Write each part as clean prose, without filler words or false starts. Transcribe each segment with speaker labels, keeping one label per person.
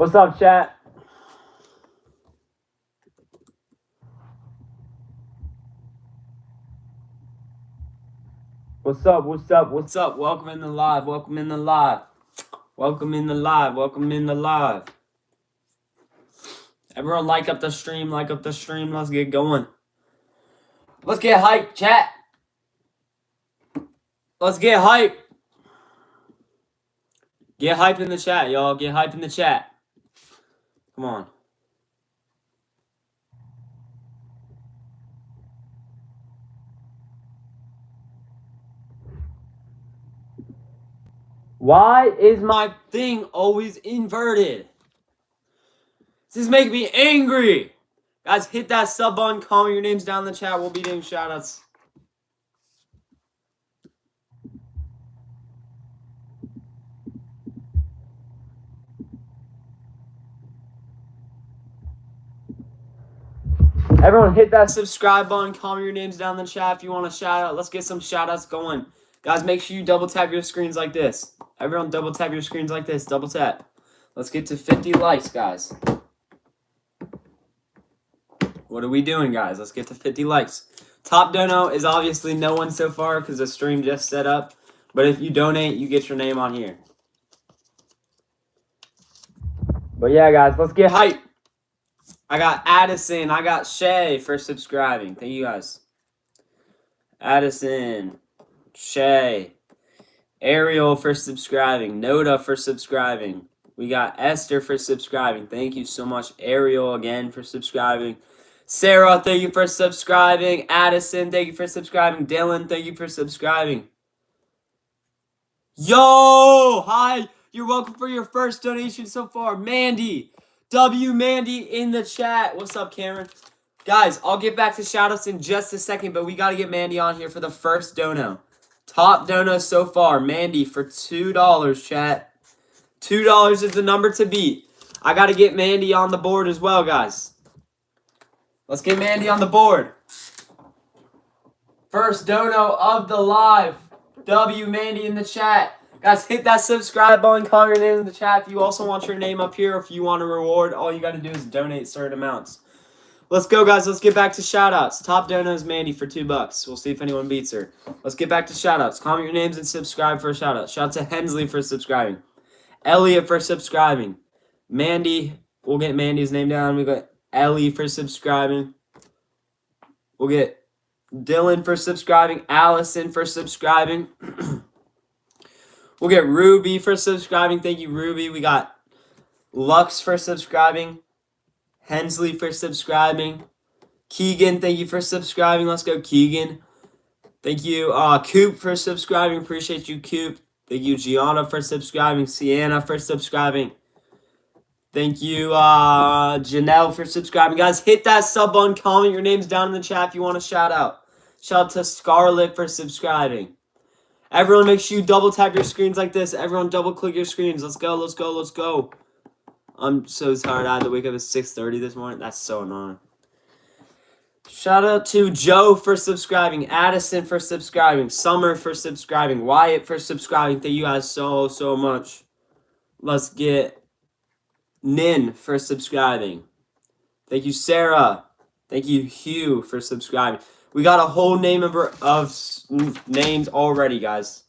Speaker 1: What's up, chat? What's up? What's up? What's up? Welcome in the live. Welcome in the live. Welcome in the live. Welcome in the live. Everyone like up the stream. Like up the stream. Let's get going. Let's get hype, chat. Let's get hype. Get hype in the chat, y'all. Get hype in the chat. Come on. Why is my thing always inverted? This is making me angry. Guys, hit that sub button. Comment your names down in the chat. We'll be doing shoutouts. Everyone hit that subscribe button. Comment your names down in the chat if you want a shout out. Let's get some shout outs going. Guys, make sure you double tap your screens like this. Everyone double tap your screens like this. Double tap. Let's get to 50 likes, guys. What are we doing, guys? Let's get to 50 likes. Top dono is obviously no one so far because the stream just set up. But if you donate, you get your name on here. But yeah, guys, let's get hype. I got Addison. I got Shay for subscribing. Thank you, guys. Addison. Shay. Ariel for subscribing. Noda for subscribing. We got Esther for subscribing. Thank you so much. Ariel again for subscribing. Sarah, thank you for subscribing. Addison, thank you for subscribing. Dylan, thank you for subscribing. Yo! Hi! You're welcome for your first donation so far. Mandy! Mandy in the chat. What's up, Cameron? Guys, I'll get back to shoutouts in just a second, but we got to get Mandy on here for the first dono. Top dono so far. Mandy for $2, chat. $2 is the number to beat. I got to get Mandy on the board as well, guys. Let's get Mandy on the board. First dono of the live. Mandy in the chat. Guys, hit that subscribe button. Comment your name in the chat. If you also want your name up here, if you want a reward, all you got to do is donate certain amounts. Let's go, guys. Let's get back to shoutouts. Top dono is Mandy for $2. We'll see if anyone beats her. Let's get back to shoutouts. Comment your names and subscribe for a shoutout. Shout out to Hensley for subscribing. Elliot for subscribing. Mandy. We'll get Mandy's name down. We got Ellie for subscribing. We'll get Dylan for subscribing. Allison for subscribing. We'll get Ruby for subscribing. Thank you, Ruby. We got Lux for subscribing. Hensley for subscribing. Keegan, thank you for subscribing. Let's go, Keegan. Thank you, Coop, for subscribing. Appreciate you, Coop. Thank you, Gianna, for subscribing. Sienna for subscribing. Thank you, Janelle, for subscribing. Guys, hit that sub button. Comment your names down in the chat if you want a shout out. Shout out to Scarlett for subscribing. Everyone, make sure you double tap your screens like this. Everyone, double click your screens. Let's go, let's go, let's go. I'm so tired. I had to wake up at 6:30 this morning. That's so annoying. Shout out to Joe for subscribing. Addison for subscribing. Summer for subscribing. Wyatt for subscribing. Thank you guys so, so much. Let's get Nin for subscribing. Thank you, Sarah. Thank you, Hugh, for subscribing. We got a whole name of names already, guys.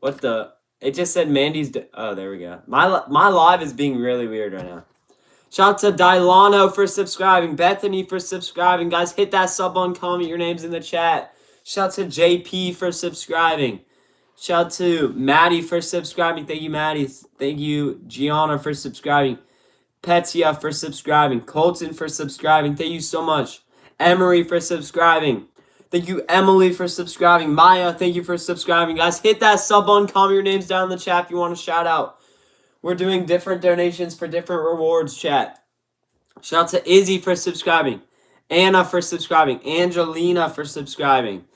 Speaker 1: What the? It just said Mandy's. Oh, there we go. My live is being really weird right now. Shout out to Dilano for subscribing. Bethany for subscribing. Guys, hit that sub button. Comment your names in the chat. Shout out to JP for subscribing. Shout out to Maddie for subscribing. Thank you, Maddie. Thank you, Gianna, for subscribing. Petsia for subscribing. Colton for subscribing. Thank you so much. Emery for subscribing. Thank you, Emily, for subscribing. Maya, thank you for subscribing. Guys, hit that sub button. Comment your names down in the chat if you want a shout out. We're doing different donations for different rewards, chat. Shout out to Izzy for subscribing. Anna for subscribing. Angelina for subscribing.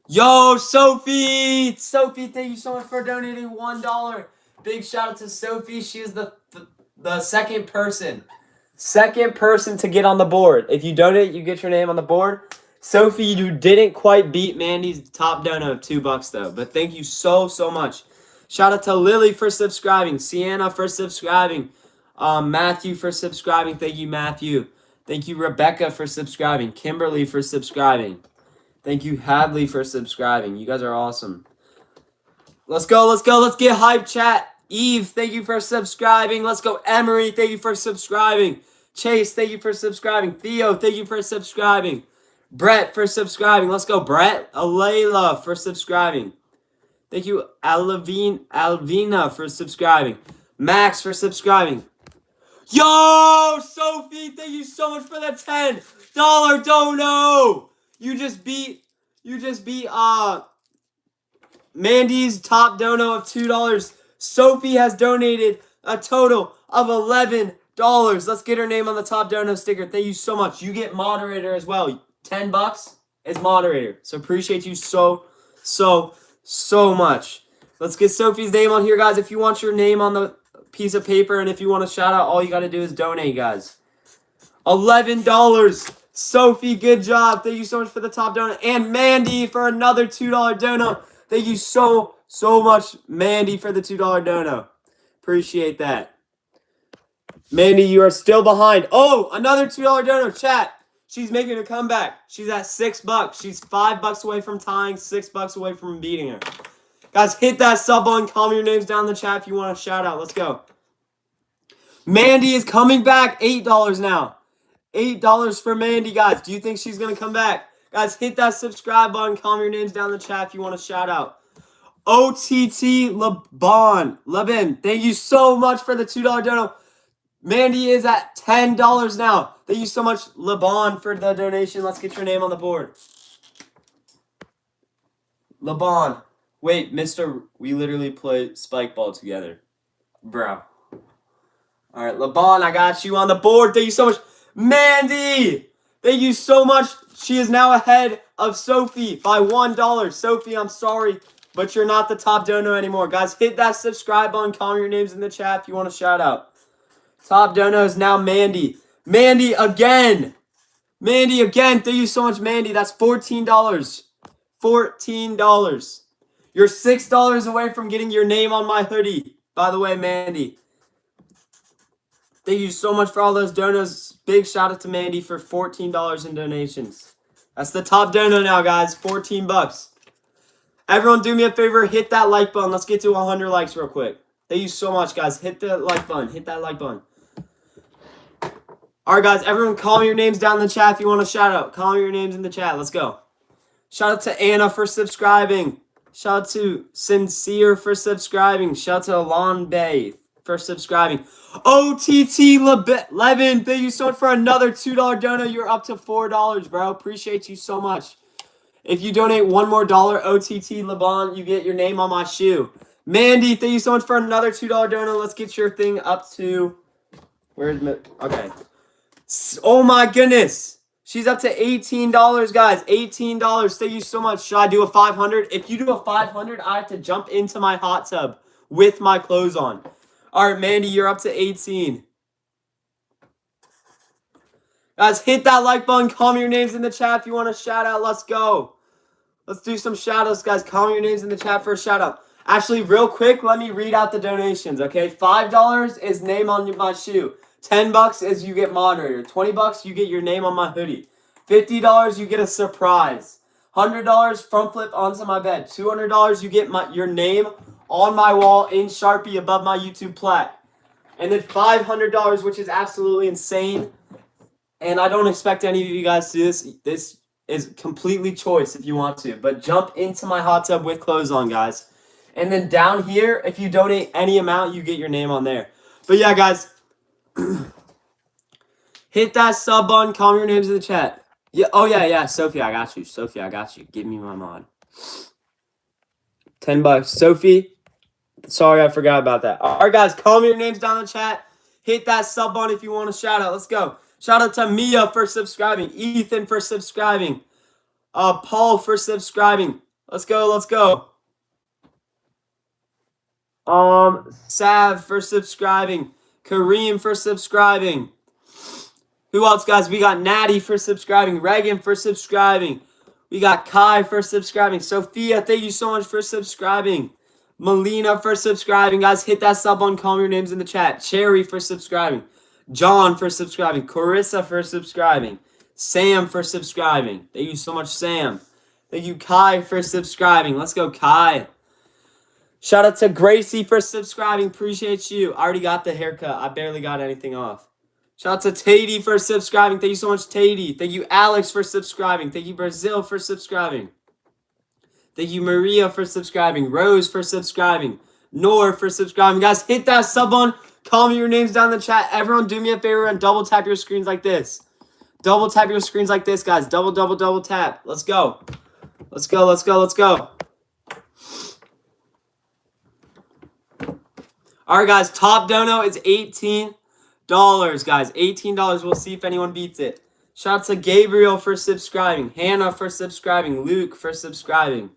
Speaker 1: Yo, Sophie! Sophie, thank you so much for donating $1. Big shout out to Sophie. She is the second person. Second person to get on the board. If you donate, you get your name on the board. Sophie, you didn't quite beat Mandy's top dono of $2 though. But thank you so, so much. Shout out to Lily for subscribing. Sienna for subscribing. Matthew for subscribing. Thank you, Matthew. Thank you, Rebecca, for subscribing. Kimberly for subscribing. Thank you, Hadley, for subscribing. You guys are awesome. Let's go. Let's go. Let's get hype, chat. Eve, thank you for subscribing. Let's go. Emery, thank you for subscribing. Chase, thank you for subscribing. Theo, thank you for subscribing. Brett for subscribing. Let's go, Brett. Alayla for subscribing. Thank you, Alvina, for subscribing. Max for subscribing. Yo, Sophie, thank you so much for the $10 dono. You just beat Mandy's top dono of $2. Sophie has donated a total of $11. Let's get her name on the top dono sticker. Thank you so much. You get moderator as well. $10 is moderator. So appreciate you so much. Let's get Sophie's name on here, guys. If you want your name on the piece of paper and if you want to shout out, all you got to do is donate, guys. $11. Sophie, good job. Thank you so much for the top dono. And Mandy for another $2 dono. Thank you so much, Mandy, for the $2 dono. Appreciate that. Mandy, you are still behind. Oh, another $2 dono. Chat. She's making a comeback. She's at $6. She's $5 away from tying, $6 away from beating her. Guys, hit that sub button. Comment your names down in the chat if you want a shout out. Let's go. Mandy is coming back. $8 now. $8 for Mandy, guys. Do you think she's going to come back? Guys, hit that subscribe button. Comment your names down in the chat if you want a shout out. OTT Lebon, thank you so much for the $2 dono. Mandy is at $10 now. Thank you so much, Lebon, for the donation. Let's get your name on the board. Lebon. Wait, mister, we literally played spike ball together. Bro. All right, Lebon, I got you on the board. Thank you so much. Mandy, thank you so much. She is now ahead of Sophie by $1. Sophie, I'm sorry, but you're not the top dono anymore. Guys, hit that subscribe button. Comment your names in the chat if you want a shout out. Top dono is now Mandy. Mandy again. Mandy again. Thank you so much, Mandy. That's $14. $14. You're $6 away from getting your name on my hoodie. By the way, Mandy. Thank you so much for all those donos. Big shout out to Mandy for $14 in donations. That's the top dono now, guys. $14. Everyone do me a favor. Hit that like button. Let's get to 100 likes real quick. Thank you so much, guys. Hit the like button. Hit that like button. All right, guys. Everyone comment your names down in the chat if you want a shout out. Comment your names in the chat. Let's go. Shout out to Anna for subscribing. Shout out to Sincere for subscribing. Shout out to Alon Bay for subscribing. OTT Levin, thank you so much for another $2 dono. You're up to $4, bro. Appreciate you so much. If you donate one more dollar, OTT Lebon, you get your name on my shoe. Mandy, thank you so much for another $2 dono. Let's get your thing up to... Where's my... Okay. Oh my goodness. She's up to $18, guys. $18. Thank you so much. Should I do a 500? If you do a 500, I have to jump into my hot tub with my clothes on. All right, Mandy, you're up to 18. Guys, hit that like button. Comment your names in the chat if you want a shout out. Let's go. Let's do some shout outs, guys. Comment your names in the chat for a shout out. Actually, real quick, let me read out the donations, okay? $5 is name on my shoe. $10 is you get moderator. $20 you get your name on my hoodie. $50 you get a surprise. $100 front flip onto my bed. $200 you get your name on my wall in Sharpie above my YouTube plaque. And then $500, which is absolutely insane. And I don't expect any of you guys to do this. This is completely choice if you want to. But jump into my hot tub with clothes on, guys. And then down here, if you donate any amount, you get your name on there. But yeah, guys. Hit that sub button. Comment your names in the chat. Yeah. Oh, yeah. Sophie, I got you. Sophie, I got you. Give me my mod. $10. Sophie. Sorry, I forgot about that. All right, guys. Comment your names down in the chat. Hit that sub button if you want a shout out. Let's go. Shout out to Mia for subscribing. Ethan for subscribing. Paul for subscribing. Let's go. Let's go. Sav for subscribing. Kareem for subscribing. Who else, guys? We got Natty for subscribing. Reagan for subscribing. We got Kai for subscribing. Sophia, thank you so much for subscribing. Melina for subscribing. Guys, hit that sub button. Call your names in the chat. Cherry for subscribing. John for subscribing. Carissa for subscribing. Sam for subscribing. Thank you so much, Sam. Thank you, Kai, for subscribing. Let's go, Kai. Shout out to Gracie for subscribing. Appreciate you. I already got the haircut. I barely got anything off. Shout out to Tatey for subscribing. Thank you so much, Tatey. Thank you, Alex, for subscribing. Thank you, Brazil, for subscribing. Thank you, Maria, for subscribing. Rose, for subscribing. Nor, for subscribing. Guys, hit that sub button. Call me your names down in the chat. Everyone, do me a favor and double tap your screens like this. Double tap your screens like this, guys. Double tap. Let's go. Let's go, let's go, let's go. All right, guys. Top dono is $18, guys. $18. We'll see if anyone beats it. Shout out to Gabriel for subscribing. Hannah for subscribing. Luke for subscribing.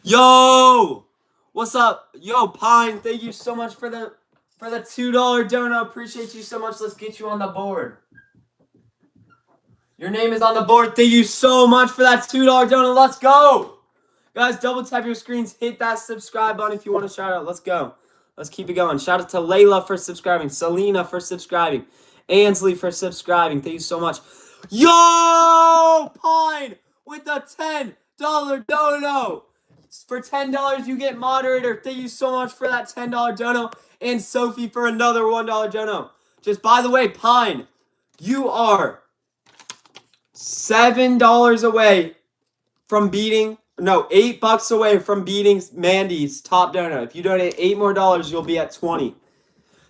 Speaker 1: Yo! What's up? Yo, Pine, thank you so much for the $2 dono. Appreciate you so much. Let's get you on the board. Your name is on the board. Thank you so much for that $2 dono. Let's go. Guys, double tap your screens. Hit that subscribe button if you want to shout out. Let's go. Let's keep it going. Shout out to Layla for subscribing. Selena for subscribing. Ansley for subscribing. Thank you so much. Yo, Pine with the $10 dono. For $10, you get moderator. Thank you so much for that $10 dono. And Sophie for another $1 dono. Just by the way, Pine, you are $7 away from beating, no, $8 away from beating Mandy's top dono. If you donate $8 more, you'll be at 20.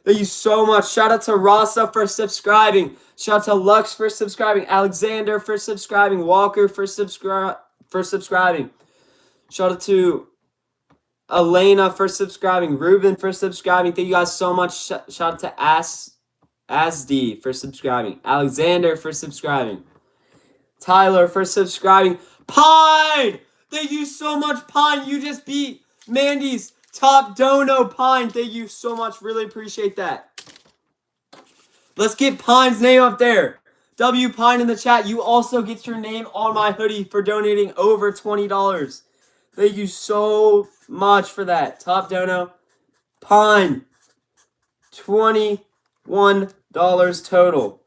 Speaker 1: Thank you so much. Shout out to Rasa for subscribing. Shout out to Lux for subscribing. Alexander for subscribing. Walker for subscribing. Shout out to Elena for subscribing. Ruben for subscribing. Thank you guys so much. Shout out to Asd for subscribing. Alexander for subscribing. Tyler for subscribing. Pine! Thank you so much, Pine. You just beat Mandy's top dono, Pine. Thank you so much. Really appreciate that. Let's get Pine's name up there. W Pine in the chat. You also get your name on my hoodie for donating over $20. Thank you so much for that. Top dono. Pine. $21 total.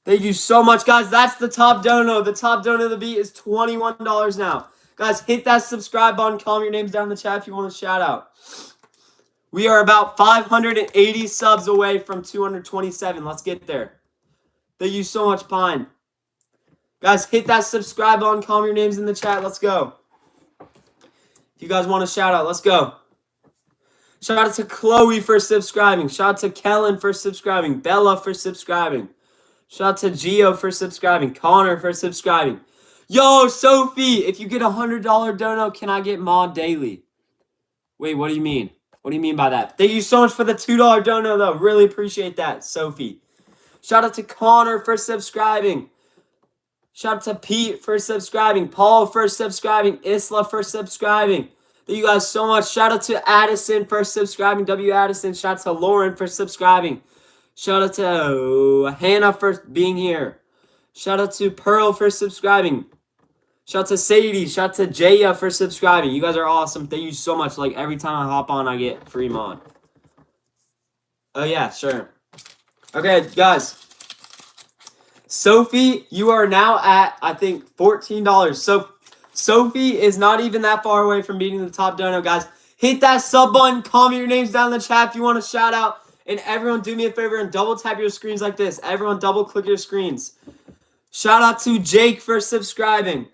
Speaker 1: Thank you so much, guys. That's the top dono. The top dono of the beat is $21 now. Guys, hit that subscribe button. Call your names down in the chat if you want a shout out. We are about 580 subs away from 227. Let's get there. Thank you so much, Pine. Guys, hit that subscribe button. Call your names in the chat. Let's go. If you guys want a shout out, let's go. Shout out to Chloe for subscribing. Shout out to Kellen for subscribing. Bella for subscribing. Shout out to Gio for subscribing. Connor for subscribing. Yo, Sophie, if you get a $100 dono, can I get mod daily? Wait, what do you mean? What do you mean by that? Thank you so much for the $2 dono, though. Really appreciate that, Sophie. Shout out to Connor for subscribing. Shout out to Pete for subscribing. Paul for subscribing. Isla for subscribing. Thank you guys so much. Shout out to Addison for subscribing. W. Addison. Shout out to Lauren for subscribing. Shout out to Hannah for being here. Shout out to Pearl for subscribing. Shout out to Sadie. Shout out to Jaya for subscribing. You guys are awesome. Thank you so much. Like, every time I hop on, I get free mod. Oh, yeah, sure. Okay, guys. Sophie, you are now at, I think, $14. So, Sophie is not even that far away from beating the top dono, guys. Hit that sub button. Comment your names down in the chat if you want a shout out. And everyone, do me a favor and double tap your screens like this. Everyone, double click your screens. Shout out to Jake for subscribing.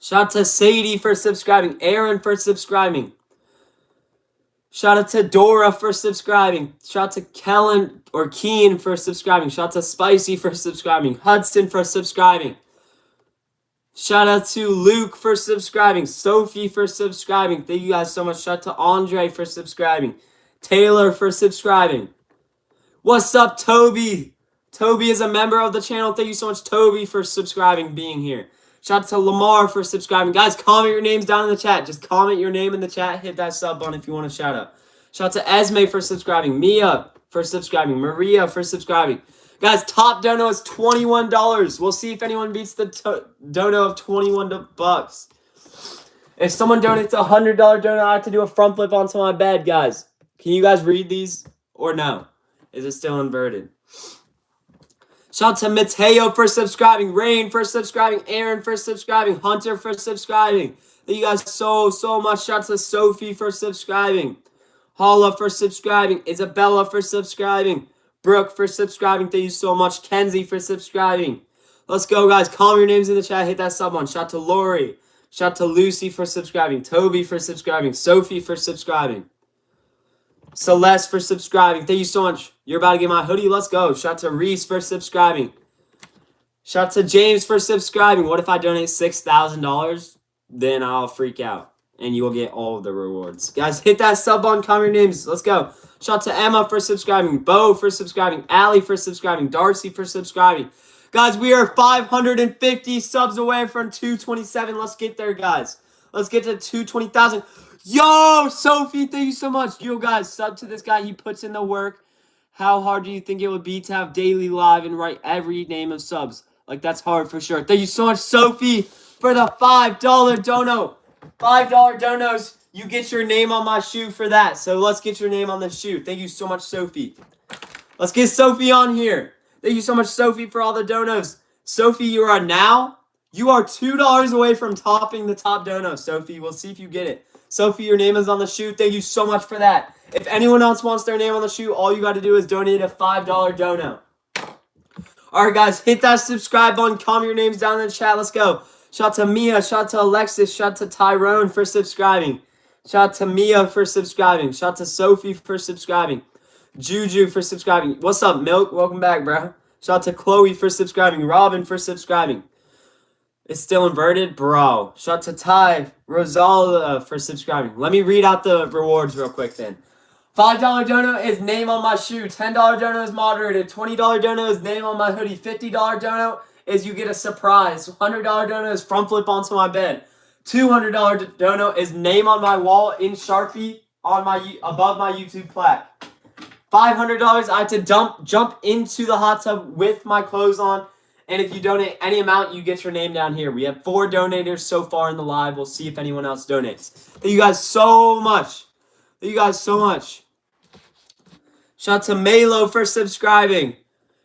Speaker 1: Shout out to Sadie for subscribing. Aaron for subscribing. Shout out to Dora for subscribing. Shout out to Kellen or Keen for subscribing. Shout out to Spicy for subscribing. Hudson for subscribing. Shout out to Luke for subscribing. Sophie for subscribing. Thank you guys so much. Shout out to Andre for subscribing. Taylor for subscribing. What's up, Toby? Toby is a member of the channel. Thank you so much, Toby, for subscribing, being here. Shout out to Lamar for subscribing. Guys, comment your names down in the chat. Just comment your name in the chat. Hit that sub button if you want a shout out. Shout out to Esme for subscribing. Mia for subscribing. Maria for subscribing. Guys, top dono is $21. We'll see if anyone beats the dono of $21. If someone donates a $100 donut, I have to do a front flip onto my bed, guys. Can you guys read these or no? Is it still inverted? Shout out to Mateo for subscribing, Rain for subscribing, Aaron for subscribing, Hunter for subscribing. Thank you guys so much. Shout out to Sophie for subscribing, Hala for subscribing, Isabella for subscribing, Brooke for subscribing. Thank you so much. Kenzie for subscribing. Let's go, guys. Comment your names in the chat. Hit that sub one. Shout out to Lori. Shout out to Lucy for subscribing, Toby for subscribing, Sophie for subscribing, Celeste for subscribing. Thank you so much. You're about to get my hoodie. Let's go. Shout out to Reese for subscribing. Shout out to James for subscribing. What if I donate $6,000? Then I'll freak out, and you will get all of the rewards. Guys, hit that sub button. Comment your names. Let's go. Shout out to Emma for subscribing, Bo for subscribing, Allie for subscribing, Darcy for subscribing. Guys, we are 550 subs away from 227. Let's get there, guys. Let's get to 220,000. Yo, Sophie, thank you so much. Yo, guys, sub to this guy. He puts in the work. How hard do you think it would be to have daily live and write every name of subs? Like, that's hard for sure. Thank you so much, Sophie, for the $5 dono. $5 donos. You get your name on my shoe for that. So let's get your name on the shoe. Thank you so much, Sophie. Let's get Sophie on here. Thank you so much, Sophie, for all the donos. Sophie, you are $2 away from topping the top dono. Sophie, we'll see if you get it. Sophie, your name is on the shoe. Thank you so much for that. If anyone else wants their name on the shoe, all you got to do is donate a $5 dono. All right, guys, hit that subscribe button. Comment your names down in the chat. Let's go. Shout out to Mia. Shout out to Alexis. Shout out to Tyrone for subscribing. Shout out to Mia for subscribing. Shout out to Sophie for subscribing. Juju for subscribing. What's up, Milk? Welcome back, bro. Shout out to Chloe for subscribing. Robin for subscribing. It's still inverted? Bro. Shout out to Ty. Rosalda for subscribing. Let me read out the rewards real quick then. $5 dono is name on my shoe. $10 dono is moderated. $20 dono is name on my hoodie. $50 dono is you get a surprise. $100 dono is front flip onto my bed. $200 dono is name on my wall in Sharpie on my above my YouTube plaque. $500 I have to jump into the hot tub with my clothes on. And if you donate any amount, you get your name down here. We have 4 donators so far in the live. We'll see if anyone else donates. Thank you guys so much. Thank you guys so much. Shout out to Melo for subscribing.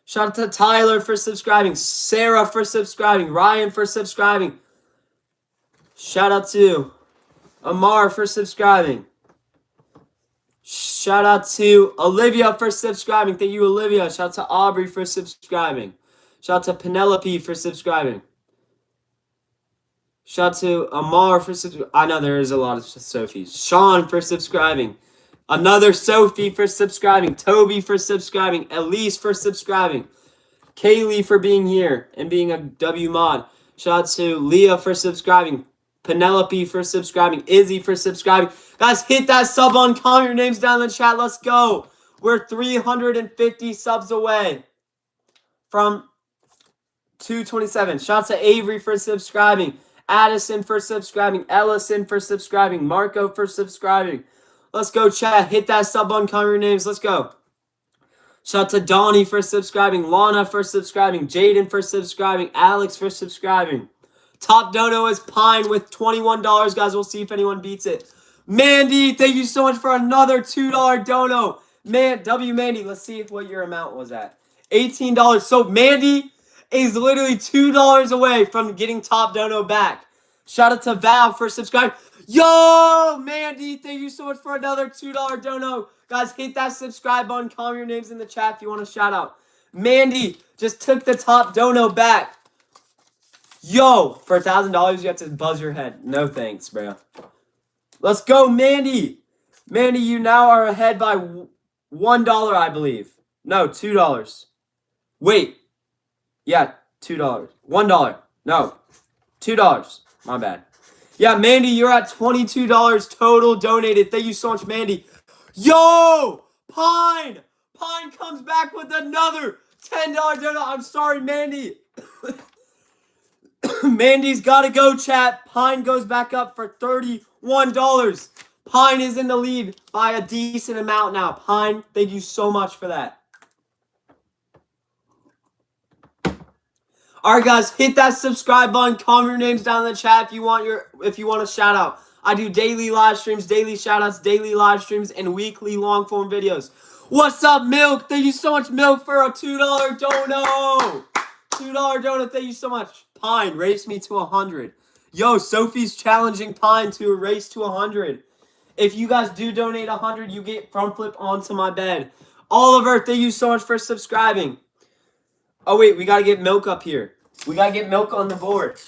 Speaker 1: Shout out to Tyler for subscribing. Sarah for subscribing. Ryan for subscribing. Shout out to Amar for subscribing. Shout out to Olivia for subscribing. Thank you, Olivia. Shout out to Aubrey for subscribing. Shout out to Penelope for subscribing. Shout out to Amar for subscribing. I know there is a lot of Sophies. Sean for subscribing. Another Sophie for subscribing. Toby for subscribing. Elise for subscribing. Kaylee for being here and being a W mod. Shout out to Leah for subscribing. Penelope for subscribing. Izzy for subscribing. Guys, hit that sub button. Comment your names down in the chat. Let's go. We're 350 subs away from 227. Shout out to Avery for subscribing. Addison for subscribing. Ellison for subscribing. Marco for subscribing. Let's go, chat. Hit that sub button. Comment your names. Let's go. Shout out to Donnie for subscribing. Lana for subscribing. Jaden for subscribing. Alex for subscribing. Top dono is Pine with $21, guys. We'll see if anyone beats it. Mandy, thank you so much for another $2 dono. Man, W Mandy, let's see what your amount was at. $18. So Mandy is literally $2 away from getting top dono back. Shout out to Val for subscribing. Yo, Mandy, thank you so much for another $2 dono. Guys, hit that subscribe button. Comment your names in the chat if you want a shout out. Mandy just took the top dono back. Yo, for $1,000, you have to buzz your head. No thanks, bro. Let's go, Mandy. Mandy, you now are ahead by $1, I believe. No, $2. Wait. Yeah, $2. $1. No, $2. My bad. Yeah, Mandy, you're at $22 total donated. Thank you so much, Mandy. Yo, Pine. Pine comes back with another $10 donut. I'm sorry, Mandy. Mandy's got to go, chat. Pine goes back up for $31. Pine is in the lead by a decent amount now. Pine, thank you so much for that. All right, guys, hit that subscribe button. Comment your names down in the chat if you want a shout out. I do daily live streams, daily shoutouts, daily live streams, and weekly long form videos. What's up, Milk? Thank you so much, Milk, for a $2 dono. $2 dono. Thank you so much. Pine, race me to 100. Yo, Sophie's challenging Pine to a race to 100. If you guys do donate 100, you get front flip onto my bed. Oliver, thank you so much for subscribing. Oh, wait, we got to get Milk up here. We got to get Milk on the board.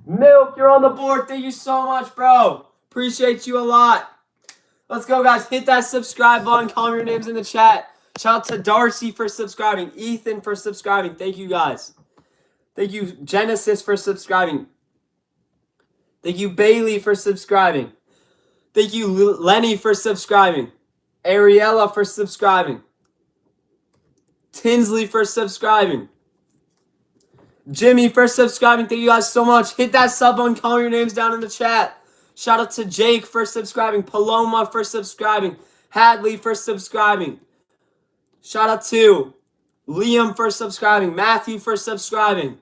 Speaker 1: Milk, you're on the board. Thank you so much, bro. Appreciate you a lot. Let's go, guys. Hit that subscribe button. Comment your names in the chat. Shout out to Darcy for subscribing. Ethan for subscribing. Thank you, guys. Thank you, Genesis, for subscribing. Thank you, Bailey, for subscribing. Thank you, Lenny, for subscribing. Ariella for subscribing. Tinsley for subscribing. Jimmy for subscribing. Thank you guys so much. Hit that sub button. Comment your names down in the chat. Shout out to Jake for subscribing. Paloma for subscribing. Hadley for subscribing. Shout out to Liam for subscribing. Matthew for subscribing.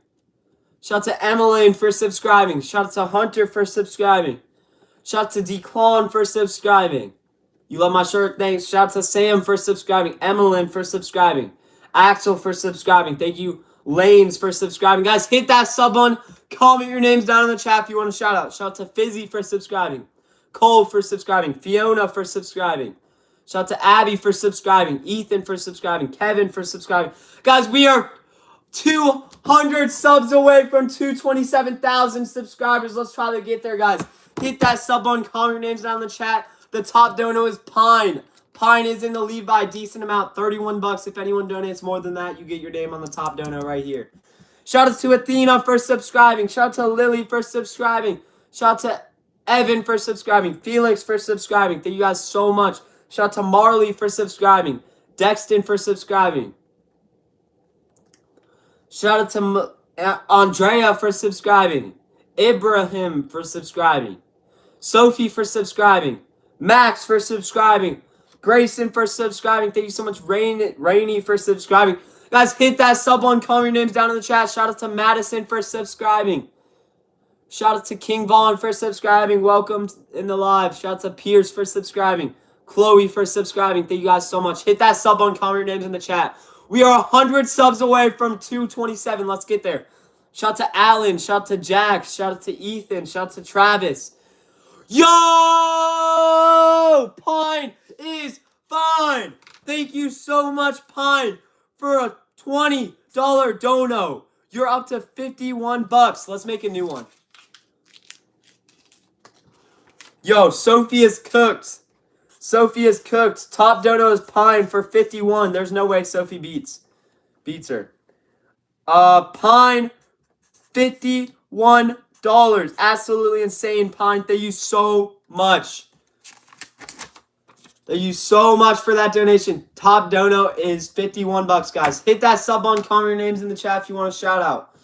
Speaker 1: Shout out to Emmeline for subscribing. Shout out to Hunter for subscribing. Shout out to Declan for subscribing. You love my shirt? Thanks. Shout out to Sam for subscribing. Emmeline for subscribing. Axel for subscribing. Thank you, Lanes, for subscribing. Guys, hit that sub button. Comment your names down in the chat if you want a shout out. Shout out to Fizzy for subscribing. Cole for subscribing. Fiona for subscribing. Shout out to Abby for subscribing. Ethan for subscribing. Kevin for subscribing. Guys, we are 200 subs away from 227,000 subscribers. Let's try to get there, guys. Hit that sub button. Comment your names down in the chat. The top dono is Pine. Pine is in the lead by a decent amount. 31 bucks. If anyone donates more than that, you get your name on the top dono right here. Shout out to Athena for subscribing. Shout out to Lily for subscribing. Shout out to Evan for subscribing. Felix for subscribing. Thank you guys so much. Shout out to Marley for subscribing. Dexton for subscribing. Shout out to Andrea for subscribing. Ibrahim for subscribing. Sophie for subscribing. Max for subscribing. Grayson for subscribing. Thank you so much. Rainy for subscribing. Guys, hit that sub button. Comment your names down in the chat. Shout out to Madison for subscribing. Shout out to King Vaughn for subscribing. Welcome in the live. Shout out to Pierce for subscribing. Chloe for subscribing. Thank you guys so much. Hit that sub button. Comment your names in the chat. We are 100 subs away from 227. Let's get there. Shout out to Alan. Shout out to Jax. Shout out to Ethan. Shout out to Travis. Yo! Pine is fine. Thank you so much, Pine, for a $20 dono. You're up to 51 bucks. Let's make a new one. Yo, Sophie is cooked. Sophie is cooked. Top dono is Pine for 51. There's no way Sophie beats her. Pine, $51. Absolutely insane, Pine. Thank you so much. Thank you so much for that donation. Top dono is 51 bucks, guys. Hit that sub button. Comment your names in the chat if you want a shout out.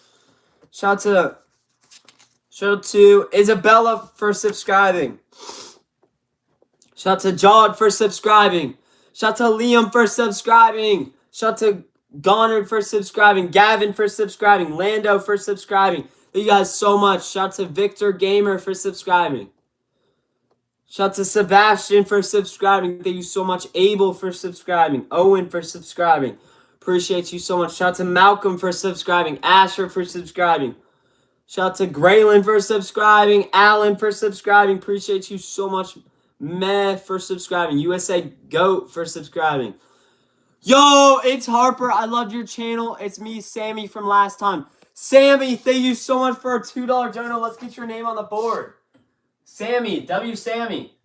Speaker 1: Shout out to Isabella for subscribing. Shout out to Jod for subscribing. Shout out to Liam for subscribing. Shout out to Gonard for subscribing. Gavin for subscribing. Lando for subscribing. Thank you guys so much. Shout out to Victor Gamer for subscribing. Shout out to Sebastian for subscribing. Thank you so much. Abel for subscribing. Owen for subscribing. Appreciate you so much. Shout out to Malcolm for subscribing. Asher for subscribing. Shout out to Graylin for subscribing. Alan for subscribing. Appreciate you so much. Meh for subscribing. USA Goat for subscribing. Yo, it's Harper. I loved your channel. It's me, Sammy, from last time. Sammy, thank you so much for a $2 dono. Let's get your name on the board. Sammy, Sammy,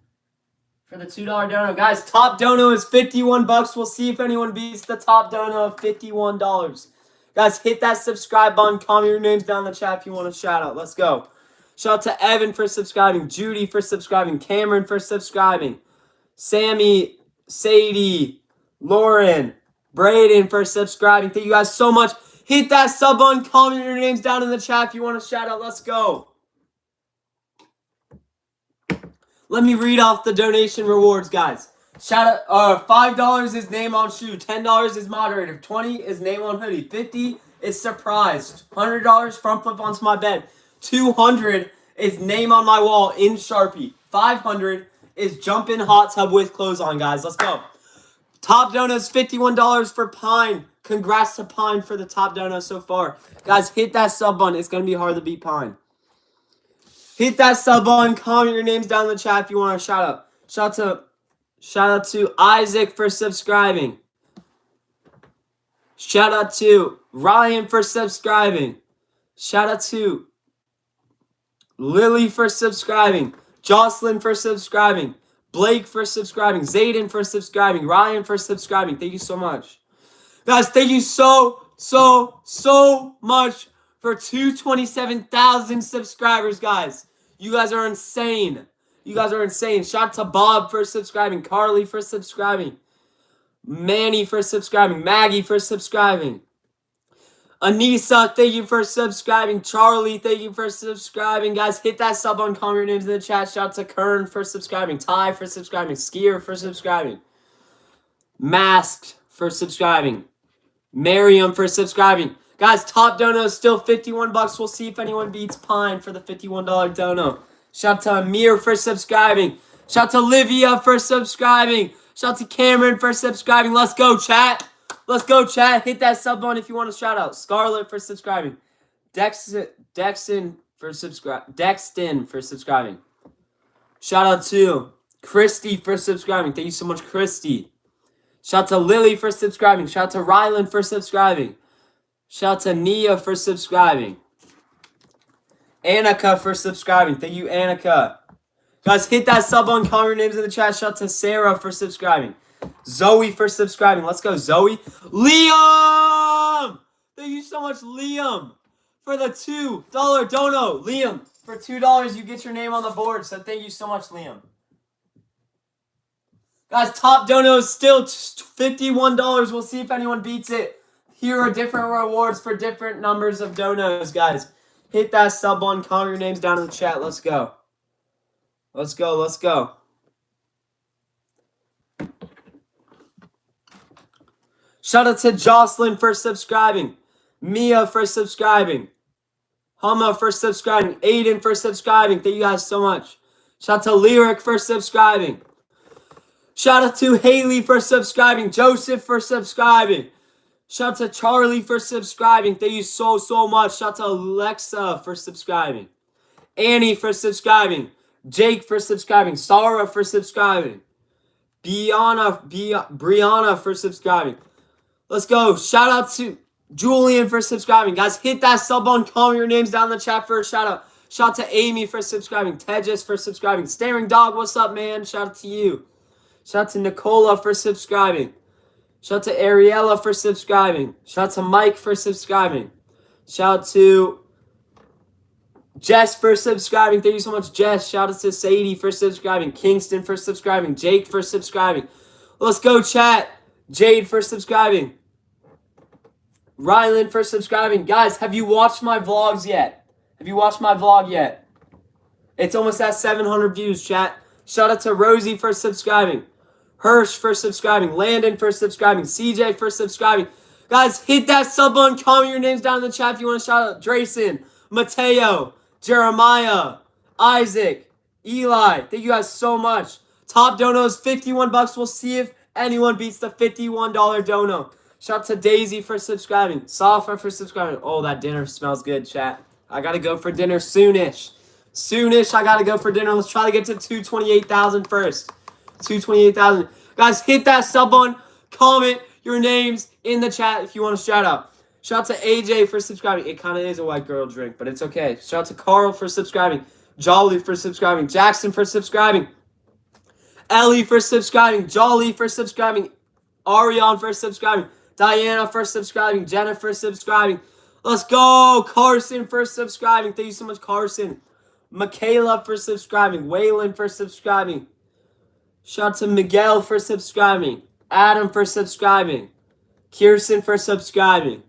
Speaker 1: for the $2 dono. Guys, top dono is 51 bucks. We'll see if anyone beats the top dono of $51. Guys, hit that subscribe button. Comment your names down in the chat if you want a shout out. Let's go. Shout out to Evan for subscribing. Judy for subscribing. Cameron for subscribing. Sammy, Sadie, Lauren, Braden for subscribing. Thank you guys so much. Hit that sub button. Comment your names down in the chat if you want a shout out. Let's go. Let me read off the donation rewards, guys. Shout out, $5 is name on shoe. $10 is moderator. 20 is name on hoodie. 50 is surprised. $100 front flip onto my bed. 200 is name on my wall in Sharpie. 500 is jump in hot tub with clothes on, guys. Let's go. Top donos, $51 for Pine. Congrats to Pine for the top dono so far. Guys, hit that sub button. It's going to be hard to beat Pine. Hit that sub button. Comment your names down in the chat if you want a shout out. Shout out to Isaac for subscribing. Shout out to Ryan for subscribing. Shout out to Lily for subscribing. Jocelyn for subscribing. Blake for subscribing. Zayden for subscribing. Ryan for subscribing. Thank you so much. Guys, thank you so much for 227,000 subscribers, guys. You guys are insane. You guys are insane. Shout out to Bob for subscribing. Carly for subscribing. Manny for subscribing. Maggie for subscribing. Anissa, thank you for subscribing. Charlie, thank you for subscribing. Guys, hit that sub button. Comment your names in the chat. Shout out to Kern for subscribing. Ty for subscribing. Skier for subscribing. Masked for subscribing. Miriam for subscribing. Guys, top dono is still $51. We'll see if anyone beats Pine for the $51 dono. Shout out to Amir for subscribing. Shout out to Livia for subscribing. Shout out to Cameron for subscribing. Let's go, chat. Let's go, chat. Hit that sub button if you want a shout out. Scarlett for subscribing. Dexton for subscribing. Shout out to Christy for subscribing. Thank you so much, Christy. Shout out to Lily for subscribing. Shout out to Rylan for subscribing. Shout out to Nia for subscribing. Annika for subscribing. Thank you, Annika. Guys, hit that sub button. Comment your names in the chat. Shout out to Sarah for subscribing. Zoe for subscribing. Let's go, Zoe. Liam! Thank you so much, Liam, for the $2 dono. Liam, for $2, you get your name on the board. So thank you so much, Liam. Guys, top dono is still $51. We'll see if anyone beats it. Here are different rewards for different numbers of donos, guys. Hit that sub button. Comment your names down in the chat. Let's go. Let's go. Let's go. Shout out to Jocelyn for subscribing. Mia for subscribing. Hama for subscribing. Aiden for subscribing. Thank you guys so much. Shout out to Lyric for subscribing. Shout out to Haley for subscribing. Joseph for subscribing. Shout out to Charlie for subscribing. Thank you so much. Shout out to Alexa for subscribing. Annie for subscribing. Jake for subscribing. Sarah for subscribing. Brianna for subscribing. Let's go. Shout out to Julian for subscribing. Guys, hit that sub button. Comment your names down in the chat for a shout out. Shout out to Amy for subscribing. Tejas for subscribing. Staring Dog, what's up, man? Shout out to you. Shout out to Nicola for subscribing. Shout out to Ariella for subscribing. Shout out to Mike for subscribing. Shout out to Jess for subscribing. Thank you so much, Jess. Shout out to Sadie for subscribing. Kingston for subscribing. Jake for subscribing. Let's go, chat. Jade for subscribing. Rylan for subscribing. Guys, have you watched my vlogs yet? Have you watched my vlog yet? It's almost at 700 views, chat. Shout out to Rosie for subscribing. Hirsch for subscribing. Landon for subscribing. CJ for subscribing. Guys, hit that sub button. Comment your names down in the chat if you want to shout out. Drayson, Mateo, Jeremiah, Isaac, Eli. Thank you guys so much. Top dono is $51. We'll see if anyone beats the $51 dono. Shout out to Daisy for subscribing. Safa for subscribing. Oh, that dinner smells good, chat. I got to go for dinner soonish. Soonish, I got to go for dinner. Let's try to get to 228,000 first. 228,000. Guys, hit that sub button. Comment your names in the chat if you want a shout out. Shout out to AJ for subscribing. It kind of is a white girl drink, but it's okay. Shout out to Carl for subscribing. Jolly for subscribing. Jackson for subscribing. Ellie for subscribing. Jolly for subscribing. Ariane for subscribing. Diana for subscribing. Jenna for subscribing. Let's go. Carson for subscribing. Thank you so much, Carson. Michaela for subscribing. Waylon for subscribing. Shout out to Miguel for subscribing. Adam for subscribing. Kirsten for subscribing.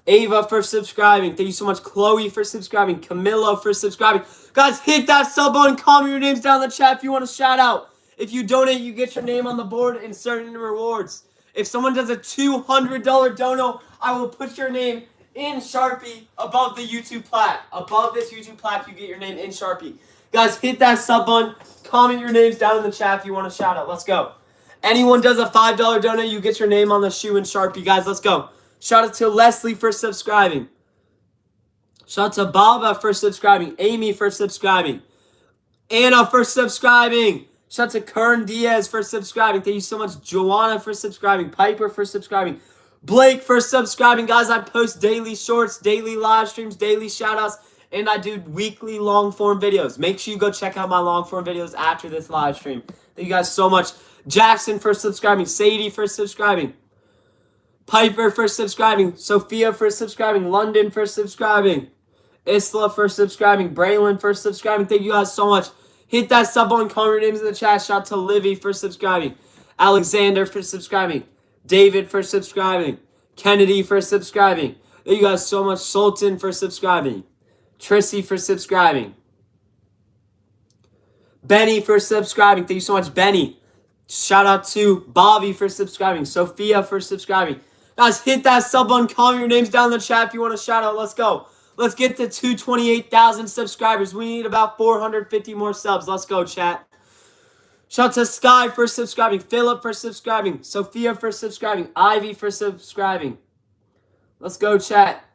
Speaker 1: Ava for subscribing. Thank you so much. Chloe for subscribing. Camilla for subscribing. Guys, hit that sub button. Comment your names down in the chat if you want a shout out. If you donate, you get your name on the board and certain rewards. If someone does a $200 dono, I will put your name in Sharpie above the YouTube plaque. Above this YouTube plaque, you get your name in Sharpie. Guys, hit that sub button. Comment your names down in the chat if you want a shout out. Let's go. Anyone does a $5 donate, you get your name on the shoe in Sharpie. Guys, let's go. Shout out to Leslie for subscribing. Shout out to Baba for subscribing. Amy for subscribing. Anna for subscribing. Shout out to Kern Diaz for subscribing. Thank you so much. Joanna for subscribing. Piper for subscribing. Blake for subscribing. Guys, I post daily shorts, daily live streams, daily shoutouts, and I do weekly long-form videos. Make sure you go check out my long-form videos after this live stream. Thank you guys so much. Jackson for subscribing. Sadie for subscribing. Piper for subscribing. Sophia for subscribing. London for subscribing. Isla for subscribing. Braylon for subscribing. Thank you guys so much. Hit that sub button. Comment your names in the chat. Shout out to Livy for subscribing. Alexander for subscribing. David for subscribing. Kennedy for subscribing. Thank you guys so much. Sultan for subscribing. Trissy for subscribing. Benny for subscribing. Thank you so much, Benny. Shout out to Bobby for subscribing. Sophia for subscribing. Guys, hit that sub button. Comment your names down in the chat if you want a shout out. Let's go. Let's get to 228,000 subscribers. We need about 450 more subs. Let's go, chat. Shout out to Sky for subscribing. Philip for subscribing. Sophia for subscribing. Ivy for subscribing. Let's go, chat.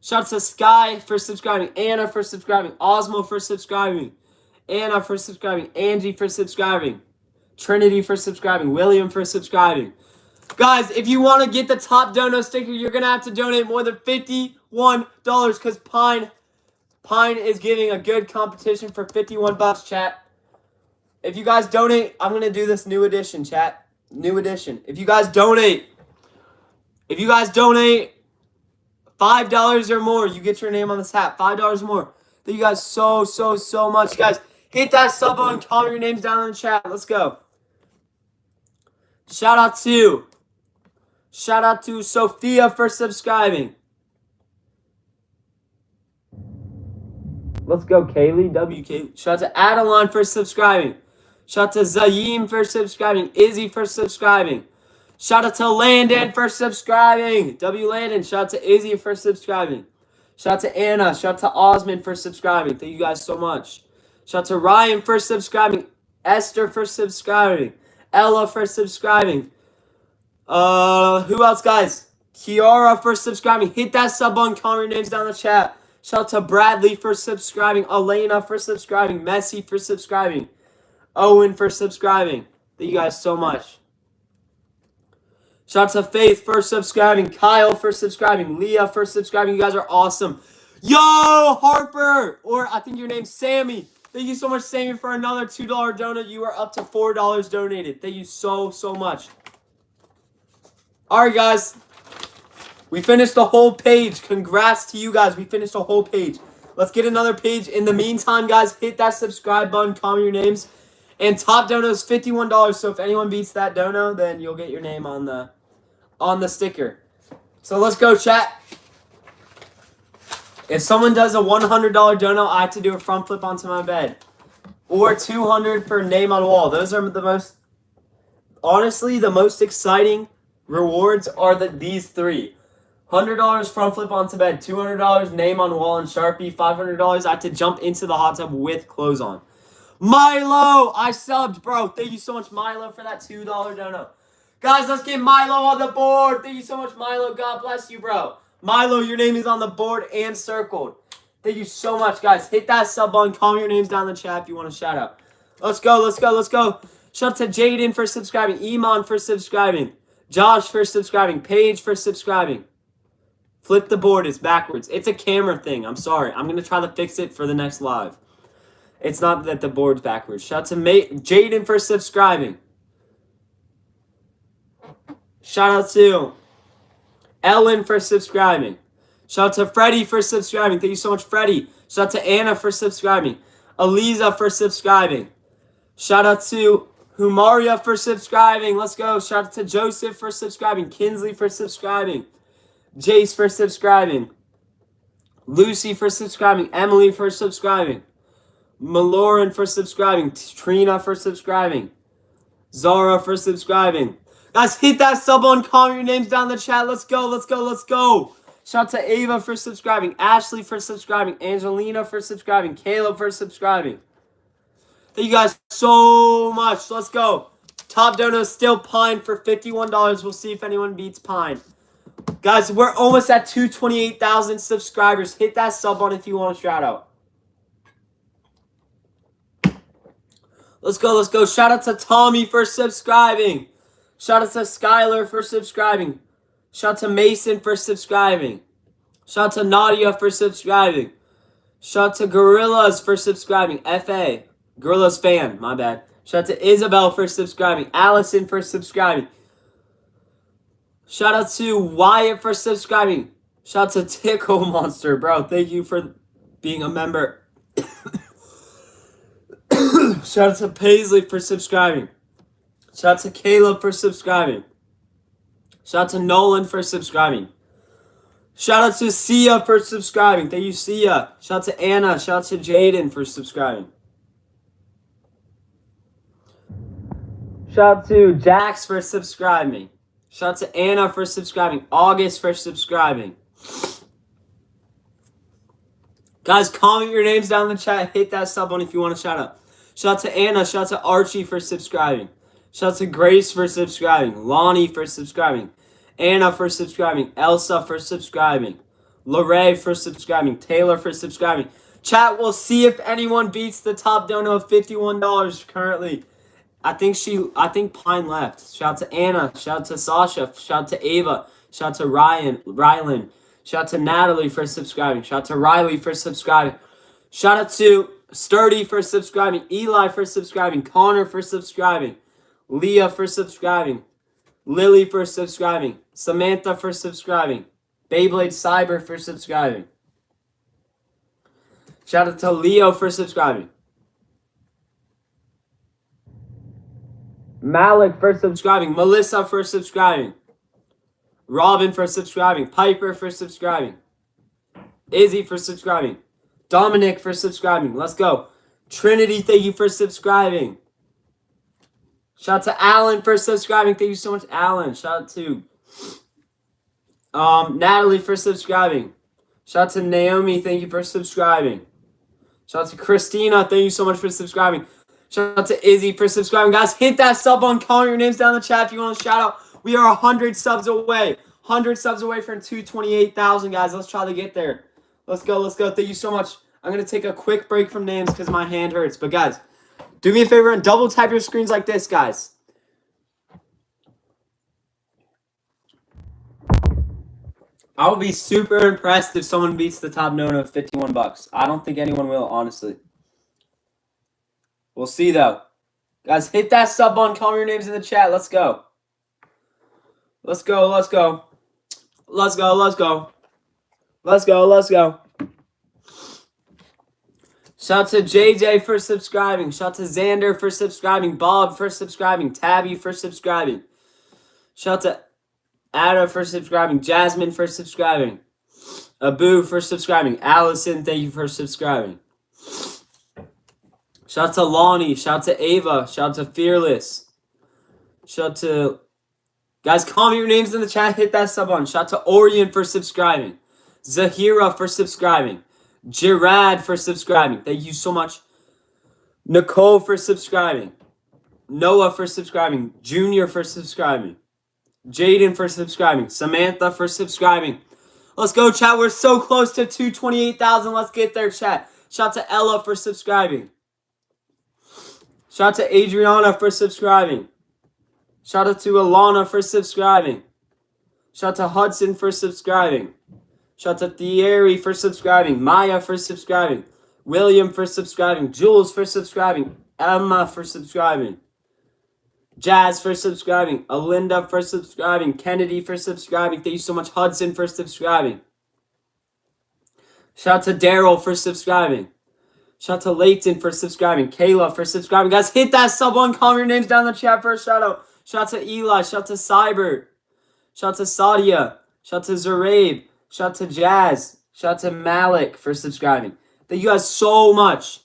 Speaker 1: Shout out to Sky for subscribing. Anna for subscribing. Osmo for subscribing. Anna for subscribing. Angie for subscribing. Trinity for subscribing. William for subscribing. Guys, if you want to get the top dono sticker, you're going to have to donate more than $51 because Pine is giving a good competition for $51, chat. If you guys donate, I'm going to do this new edition, chat. New edition. If you guys donate $5 or more, you get your name on this hat. $5 or more. Thank you guys so much. Guys, hit that sub button. Comment your names down in the chat. Let's go. Shout out to Sophia for subscribing. Let's go, Kaylee. WK. Shout out to Adeline for subscribing. Shout out to Zayim for subscribing. Izzy for subscribing. Shout out to Landon for subscribing. W. Landon. Shout out to Izzy for subscribing. Shout out to Anna. Shout out to Osmond for subscribing. Thank you guys so much. Shout out to Ryan for subscribing. Esther for subscribing. Ella for subscribing. Who else, guys? Kiara for subscribing. Hit that sub button. Comment your names down in the chat. Shout out to Bradley for subscribing. Elena for subscribing. Messi for subscribing. Owen for subscribing. Thank you guys so much. Shout out to Faith for subscribing. Kyle for subscribing. Leah for subscribing. You guys are awesome. Yo, Harper! Or I think your name's Sammy. Thank you so much, Sammy, for another $2 donut. You are up to $4 donated. Thank you so much. Alright, guys. We finished the whole page. Congrats to you guys. We finished the whole page. Let's get another page. In the meantime, guys, hit that subscribe button. Comment your names. And top dono is $51. So if anyone beats that dono, then you'll get your name on the sticker. So let's go, chat. If someone does a $100 dono, I have to do a front flip onto my bed. Or $200 for name on wall. Those are the most, honestly, the most exciting rewards are these three. $100 front flip onto bed. $200 name on wall and Sharpie. $500 I have to jump into the hot tub with clothes on. Milo, I subbed, bro. Thank you so much, Milo, for that $2 dono. Guys, let's get Milo on the board. Thank you so much, Milo. God bless you, bro. Milo, your name is on the board and circled. Thank you so much, guys. Hit that sub button. Comment your names down in the chat if you want a shout out. Let's go. Shout out to Jaden for subscribing. Iman for subscribing. Josh for subscribing. Paige for subscribing. Flip the board. It's backwards. It's a camera thing. I'm sorry. I'm going to try to fix it for the next live. It's not that the board's backwards. Shout out to Jaden for subscribing. Shout out to Ellen for subscribing. Shout out to Freddie for subscribing. Thank you so much, Freddie. Shout out to Anna for subscribing. Eliza for subscribing. Shout out to Humaria for subscribing. Let's go. Shout out to Joseph for subscribing. Kinsley for subscribing. Jace for subscribing. Lucy for subscribing. Emily for subscribing. Maloran for subscribing. Trina for subscribing. Zara for subscribing. Guys, hit that sub button. Comment your names down in the chat. Let's go. Shout out to Ava for subscribing. Ashley for subscribing. Angelina for subscribing. Caleb for subscribing. Thank you guys so much. Let's go. Top dono still Pine for $51. We'll see if anyone beats Pine. Guys, we're almost at 228,000 subscribers. Hit that sub button if you want a shout out. Let's go, let's go. Shout out to Tommy for subscribing. Shout out to Skylar for subscribing. Shout out to Mason for subscribing. Shout out to Nadia for subscribing. Shout out to Gorillas for subscribing. FA. Gorillas fan, my bad. Shout out to Isabel for subscribing. Allison for subscribing. Shout out to Wyatt for subscribing. Shout out to Tickle Monster, bro. Thank you for being a member. Shout out to Paisley for subscribing. Shout out to Caleb for subscribing. Shout out to Nolan for subscribing. Shout out to Sia for subscribing. Thank you, Sia. Shout out to Anna. Shout out to Jaden for subscribing. Shout out to Jax for subscribing. Shout out to Anna for subscribing. August for subscribing. Guys, comment your names down in the chat. Hit that sub button if you want to shout out. Shout out to Anna. Shout out to Archie for subscribing. Shout out to Grace for subscribing. Lonnie for subscribing. Anna for subscribing. Elsa for subscribing. Lorraine for subscribing. Taylor for subscribing. Chat, we'll see if anyone beats the top dono of $51 currently. I think Pine left. Shout out to Anna. Shout out to Sasha. Shout out to Ava. Shout out to Rylan. Shout out to Natalie for subscribing. Shout out to Riley for subscribing. Shout out to Sturdy for subscribing. Eli for subscribing. Connor for subscribing. Leah for subscribing. Lily for subscribing. Samantha for subscribing. Beyblade Cyber for subscribing. Shout out to Leo for subscribing. Malik for subscribing. Melissa for subscribing. Robin for subscribing. Piper for subscribing. Izzy for subscribing. Dominic for subscribing. Let's go. Trinity, thank you for subscribing. Shout out to Alan for subscribing. Thank you so much, Alan. Shout out to Natalie for subscribing. Shout out to Naomi. Thank you for subscribing. Shout out to Christina. Thank you so much for subscribing. Shout out to Izzy for subscribing. Guys, hit that sub button. Comment your names down in the chat if you want to shout out. We are 100 subs away. 100 subs away from 228,000, guys. Let's try to get there. Let's go. Let's go. Thank you so much. I'm going to take a quick break from names because my hand hurts. But, guys, do me a favor and double tap your screens like this, guys. I will be super impressed if someone beats the top dono of $51. I don't think anyone will, honestly. We'll see, though. Guys, hit that sub button. Comment your names in the chat. Let's go. Let's go. Let's go. Let's go. Let's go. Let's go. Let's go. Shout out to JJ for subscribing. Shout out to Xander for subscribing. Bob for subscribing. Tabby for subscribing. Shout out to Ada for subscribing. Jasmine for subscribing. Abu for subscribing. Allison, thank you for subscribing. Shout out to Lonnie. Shout out to Ava. Shout out to Fearless. Shout out to... Guys, comment your names in the chat. Hit that sub button. Shout out to Orion for subscribing. Zahira for subscribing. Gerard for subscribing. Thank you so much. Nicole for subscribing. Noah for subscribing. Junior for subscribing. Jaden for subscribing. Samantha for subscribing. Let's go, chat. We're so close to 228,000. Let's get there, chat. Shout out to Ella for subscribing. Shout out to Adriana for subscribing. Shout out to Alana for subscribing. Shout out to Hudson for subscribing. Shout out to Thierry for subscribing. Maya for subscribing. William for subscribing. Jules for subscribing. Emma for subscribing. Jazz for subscribing. Alinda for subscribing. Kennedy for subscribing. Thank you so much, Hudson, for subscribing. Shout out to Daryl for subscribing. Shout out to Layton for subscribing. Kayla for subscribing. Guys, hit that sub button. Comment your names down in the chat for a shout out. Shout out to Eli. Shout out to Cyber. Shout out to Sadia. Shout out to Zarabe. Shout out to Jazz. Shout out to Malik for subscribing. Thank you guys so much.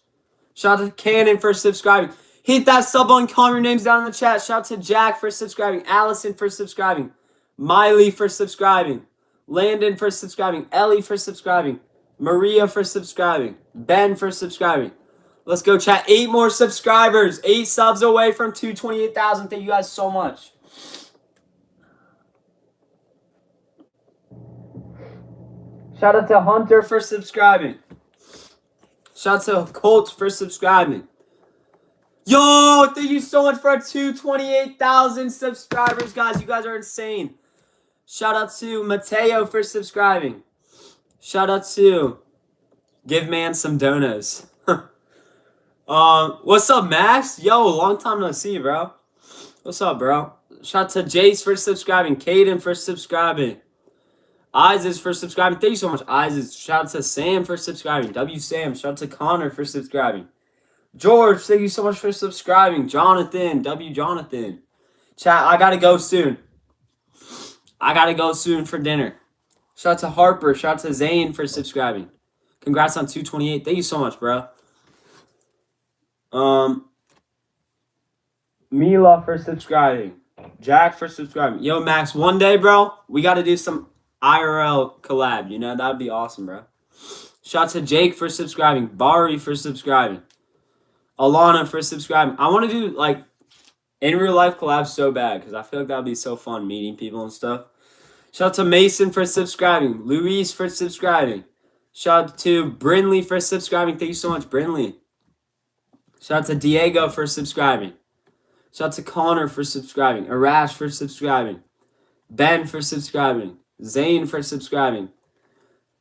Speaker 1: Shout out to Cannon for subscribing. Hit that sub button. Comment your names down in the chat. Shout out to Jack for subscribing. Allison for subscribing. Miley for subscribing. Landon for subscribing. Ellie for subscribing. Maria for subscribing. Ben for subscribing. Let's go, chat. 8 more subscribers. 8 subs away from 228,000. Thank you guys so much. Shout out to Hunter for subscribing. Shout out to Colt for subscribing. Yo, thank you so much for 228,000 subscribers, guys. You guys are insane. Shout out to Mateo for subscribing. Shout out to Give Man Some Donos. What's up, Max? Yo, long time no see, bro. What's up, bro? Shout out to Jace for subscribing. Caden for subscribing. Isis for subscribing. Thank you so much, Isis. Shout out to Sam for subscribing. W Sam. Shout out to Connor for subscribing. George, thank you so much for subscribing. Jonathan. W Jonathan. Chat, I gotta go soon. I gotta go soon for dinner. Shout out to Harper. Shout out to Zane for subscribing. Congrats on 228. Thank you so much, bro. Mila for subscribing. Jack for subscribing. Yo, Max, one day, bro, we gotta do some IRL collab, you know? That'd be awesome, bro. Shout out to Jake for subscribing. Bari for subscribing. Alana for subscribing. I want to do, like, in real life collabs so bad because I feel like that would be so fun meeting people and stuff. Shout out to Mason for subscribing. Luis for subscribing. Shout out to Brinley for subscribing. Thank you so much, Brinley. Shout out to Diego for subscribing. Shout out to Connor for subscribing. Arash for subscribing. Ben for subscribing. Zane for subscribing.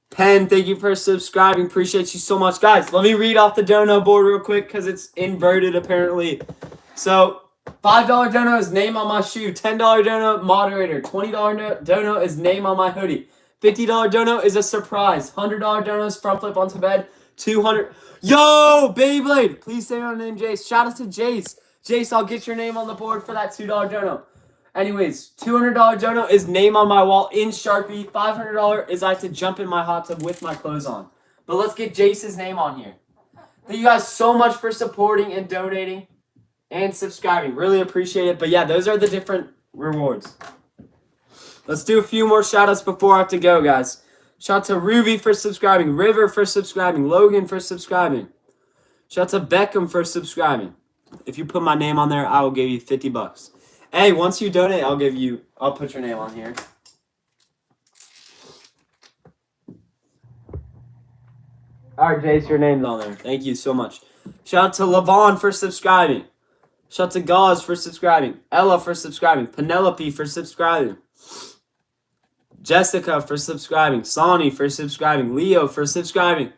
Speaker 1: Penn, thank you for subscribing. Appreciate you so much. Guys, let me read off the dono board real quick because it's inverted apparently. So, $5 dono is name on my shoe. $10 dono, moderator. $20 dono is name on my hoodie. $50 dono is a surprise. $100 dono is front flip onto bed. 200. Yo, Beyblade. Please say my name, Jace. Shout out to Jace. Jace, I'll get your name on the board for that $2 dono. Anyways, $200 dono is name on my wall in Sharpie. $500 is I have to jump in my hot tub with my clothes on. But let's get Jace's name on here. Thank you guys so much for supporting and donating and subscribing. Really appreciate it. But yeah, those are the different rewards. Let's do a few more shout-outs before I have to go, guys. Shout out to Ruby for subscribing. River for subscribing. Logan for subscribing. Shout out to Beckham for subscribing. If you put my name on there, I will give you $50. Hey, once you donate, I'll put your name on here. All right, Jace, your name's on there. Thank you so much. Shout out to Lavon for subscribing. Shout out to Gauze for subscribing. Ella for subscribing. Penelope for subscribing. Jessica for subscribing. Sonny for subscribing. Leo for subscribing.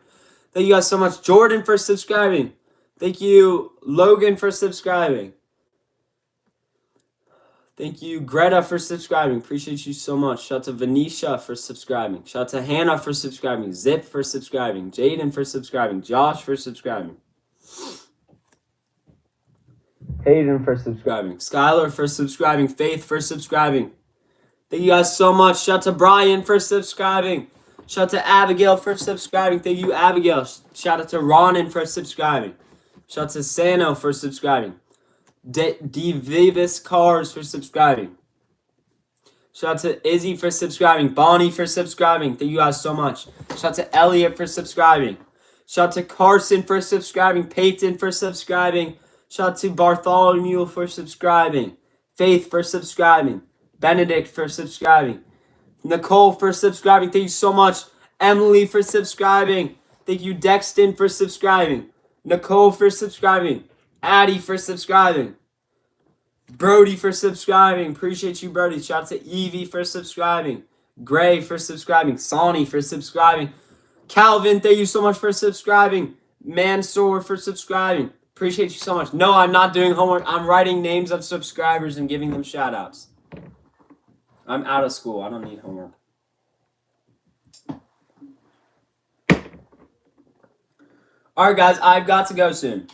Speaker 1: Thank you guys so much. Jordan for subscribing. Thank you, Logan, for subscribing. Thank you, Greta, for subscribing. Appreciate you so much. Shout out to Venetia for subscribing. Shout out to Hannah for subscribing. Zip for subscribing. Jaden for subscribing. Josh for subscribing. Hayden for subscribing. Skylar for subscribing. Faith for subscribing. Thank you guys so much. Shout out to Brian for subscribing. Shout out to Abigail for subscribing. Thank you, Abigail. Shout out to Ronan for subscribing. Shout out to Sano for subscribing. Divis Cars for subscribing. Shout out to Izzy for subscribing. Bonnie for subscribing. Thank you guys so much. Shout out to Elliot for subscribing. Shout out to Carson for subscribing. Peyton for subscribing. Shout out to Bartholomew for subscribing. Faith for subscribing. Benedict for subscribing. Nicole for subscribing. Thank you so much. Emily for subscribing. Thank you, Dexton, for subscribing. Nicole for subscribing. Addie for subscribing. Brody for subscribing. Appreciate you, Brody. Shout out to Evie for subscribing. Gray for subscribing. Sonny for subscribing. Calvin, thank you so much for subscribing. Mansoor for subscribing. Appreciate you so much. No, I'm not doing homework. I'm writing names of subscribers and giving them shout outs. I'm out of school. I don't need homework. Alright, guys. I've got to go soon.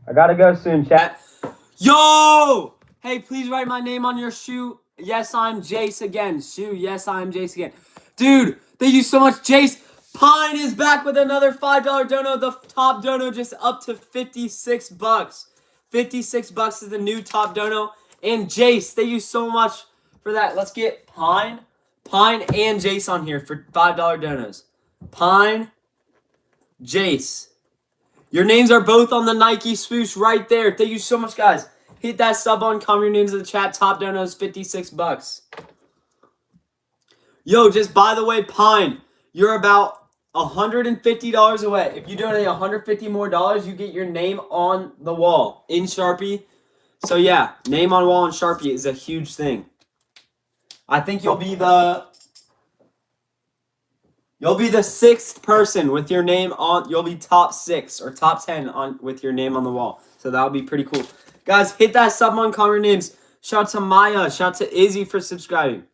Speaker 1: I gotta go soon, chat. Yo! Hey, please write my name on your shoe. Yes, I'm Jace again. Shoe, yes, I'm Jace again. Dude, thank you so much, Jace. Pine is back with another $5 dono. The top dono just up to 56 bucks. 56 bucks is the new top dono. And Jace, thank you so much for that. Let's get Pine, and Jace on here for $5 donos. Pine, Jace. Your names are both on the Nike swoosh right there. Thank you so much, guys. Hit that sub on, comment your names in the chat. Top donos, 56 bucks. Yo, just by the way, Pine, you're about $150 away. If you donate $150 more, you get your name on the wall in Sharpie. So yeah, name on wall in Sharpie is a huge thing. I think you'll be the 6th person with your name on. You'll be top 6 or top 10 on with your name on the wall. So that'll be pretty cool. Guys, hit that sub on, comment your names. Shout out to Maya. Shout out to Izzy for subscribing.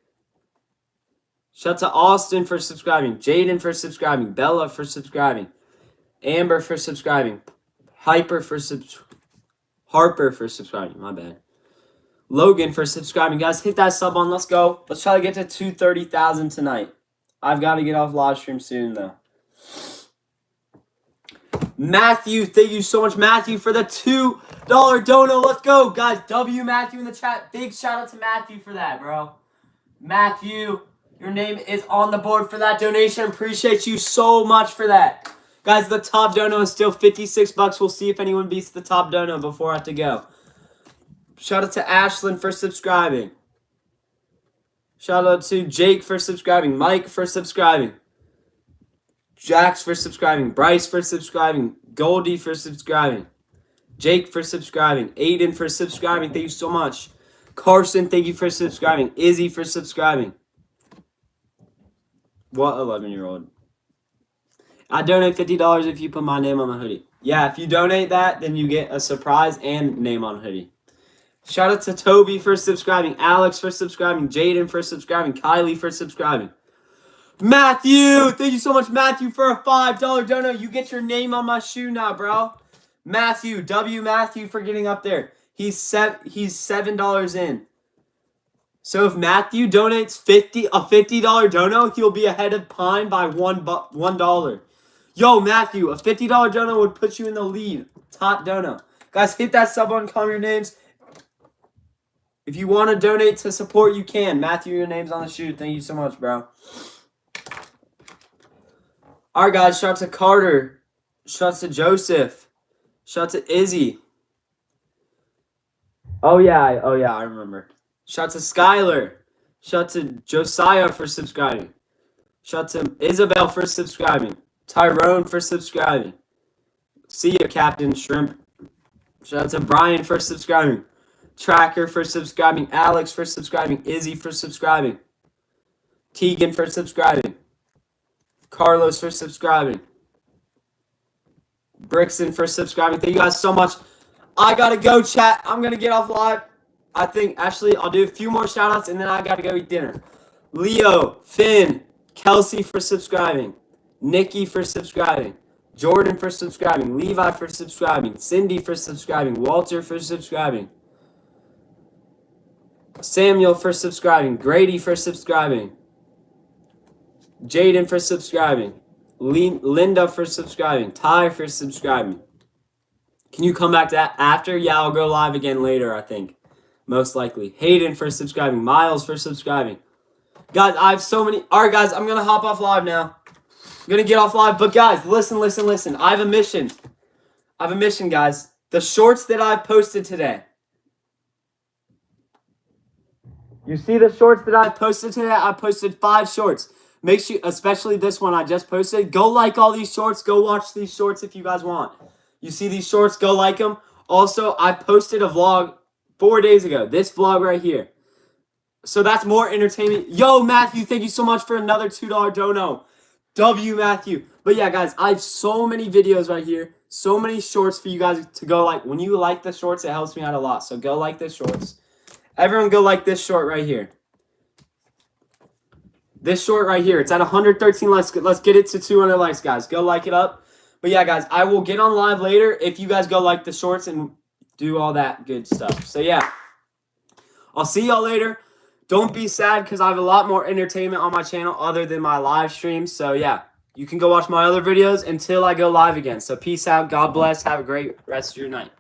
Speaker 1: Shout out to Austin for subscribing. Jaden for subscribing. Bella for subscribing. Amber for subscribing. Harper for subscribing. My bad. Logan for subscribing. Guys, hit that sub on. Let's go. Let's try to get to 230,000 tonight. I've got to get off live stream soon, though. Matthew, thank you so much, Matthew, for the $2 dono. Let's go, guys. W Matthew in the chat. Big shout out to Matthew for that, bro. Matthew, your name is on the board for that donation. Appreciate you so much for that. Guys, the top dono is still 56 bucks. We'll see if anyone beats the top dono before I have to go. Shout out to Ashlyn for subscribing. Shout out to Jake for subscribing. Mike for subscribing. Jax for subscribing. Bryce for subscribing. Goldie for subscribing. Jake for subscribing. Aiden for subscribing. Thank you so much. Carson, thank you for subscribing. Izzy for subscribing. What 11-year-old? I donate $50 if you put my name on the hoodie. Yeah, if you donate that, then you get a surprise and name on hoodie. Shout out to Toby for subscribing. Alex for subscribing. Jaden for subscribing. Kylie for subscribing. Matthew! Thank you so much, Matthew, for a $5 dono. You get your name on my shoe now, bro. Matthew. W. Matthew for getting up there. He's $7 in. So if Matthew donates a $50 dono, he'll be ahead of Pine by $1. Yo, Matthew, a $50 dono would put you in the lead. Top dono. Guys, hit that sub on, comment your names. If you want to donate to support, you can. Matthew, your name's on the shoe. Thank you so much, bro. All right, guys. Shout out to Carter. Shout out to Joseph. Shout out to Izzy. Oh, yeah, I remember. Shout out to Skylar. Shout out to Josiah for subscribing. Shout out to Isabel for subscribing. Tyrone for subscribing. See ya, Captain Shrimp. Shout out to Brian for subscribing. Tracker for subscribing. Alex for subscribing. Izzy for subscribing. Tegan for subscribing. Carlos for subscribing. Brixton for subscribing. Thank you guys so much. I gotta go, chat. I'm gonna get off live. I think, actually, I'll do a few more shout outs and then I gotta go eat dinner. Leo, Finn, Kelsey for subscribing. Nikki for subscribing. Jordan for subscribing. Levi for subscribing. Cindy for subscribing. Walter for subscribing. Samuel for subscribing. Grady for subscribing. Jaden for subscribing. Linda for subscribing. Ty for subscribing. Can you come back to that after? Yeah, I'll go live again later, I think. Most likely. Hayden for subscribing. Miles for subscribing. Guys, I have so many. All right, guys, I'm going to hop off live now. I'm going to get off live. But, guys, listen. I have a mission. Guys. The shorts that I've posted today. You see the shorts that I posted today? I posted 5 shorts. Make sure, especially this one I just posted. Go like all these shorts. Go watch these shorts if you guys want. You see these shorts? Go like them. Also, I posted a vlog 4 days ago. This vlog right here. So that's more entertainment. Yo, Matthew, thank you so much for another $2 dono. W, Matthew. But yeah, guys, I have so many videos right here. So many shorts for you guys to go like. When you like the shorts, it helps me out a lot. So go like the shorts. Everyone go like this short right here. This short right here. It's at 113 likes. Let's get it to 200 likes, guys. Go like it up. But yeah, guys, I will get on live later if you guys go like the shorts and do all that good stuff. So yeah, I'll see y'all later. Don't be sad because I have a lot more entertainment on my channel other than my live streams. So yeah, you can go watch my other videos until I go live again. So peace out. God bless. Have a great rest of your night.